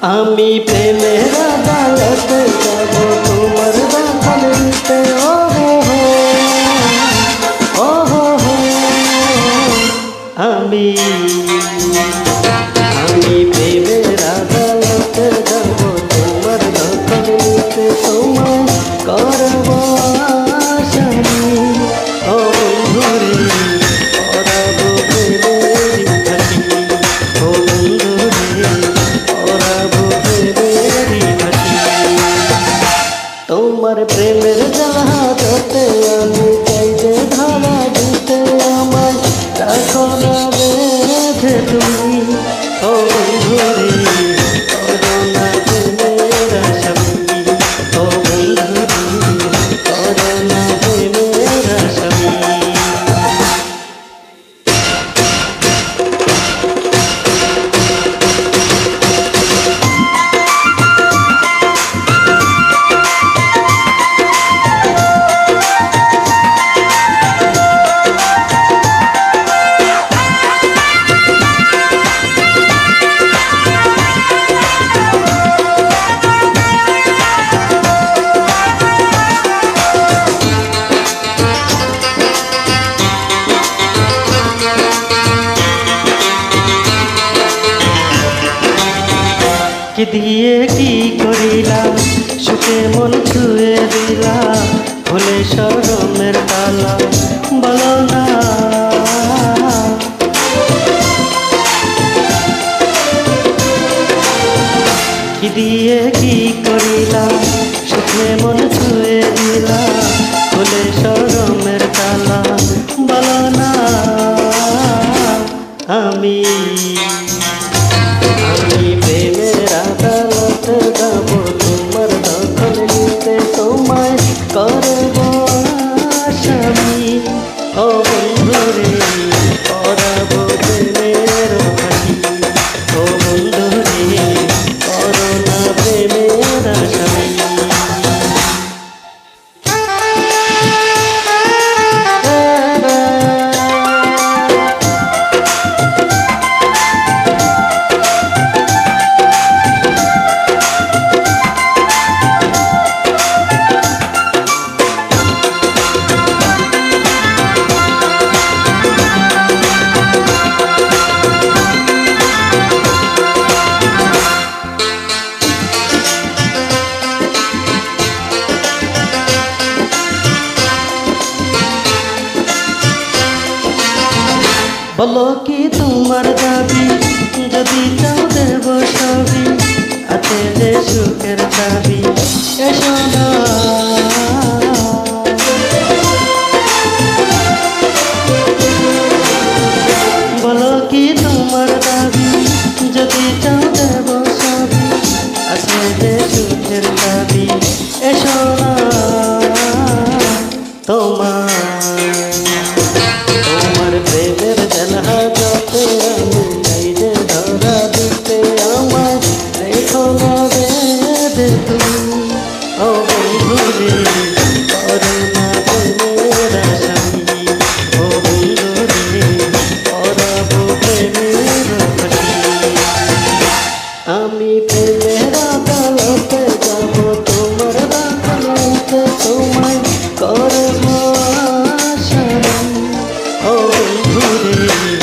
আমি প্রেমের আদালতে যাব তোমার দখল নিতে। ও হো হো, ও হো হো। আমি প্রেমের আদালতে যাব তোমার দখল নিতে, তোমায় করব আসামি। ও বন্ধুরে করাবো প্রেমেরই ফাঁসি, ও বন্ধুরে করাবো প্রেমেরই ফাঁসি। তোমার প্রেমের জাহাজতে আমি চাই যে ধরা দিতে, আমায় রাখো না বেঁধে তুমি। ও বন্ধুরে করো না প্রেমের আসামি, ও বন্ধুরে করো না প্রেমের আসামি। কি দিয়ে কি করিলাম, সুখে মন ছুঁয়ে দিলাম, ভুলে শরমের তালা বলো না। কি দিয়ে কি করিলাম, সুখে মন ছুঁয়ে দিলাম, ভুলে শরমের তালা বলো না। আমি প্রেমের আদালতে যাব তোমার দখল নিতে, তোমায় করব আসামি। ও বন্ধুরে করাবো প্রেমের ফাঁসি, ও বন্ধুরে করো না প্রেমের আসামি। বলো কি তোমার দাবি, যদি চাও দেব সবই, আছে যে সুখের চাবি, এসো না। বলো কি তোমার দাবি, যদি চাও দেব সবই, আছে যে সুখের চাবি, এসো না। তোমার প্রেমের জাহাজতে আমি চাই যে ধরা দিতে, আমায় রেখো না বেঁধে তুমি। ও বন্ধুরে করো না প্রেমের আসামি, ও বন্ধুরে করাবো প্রেমের ফাঁসি। আমি প্রেমের আদালতে যাব তোমার দখল নিতে, তোমায় করব আসামি। ও বন্ধুরে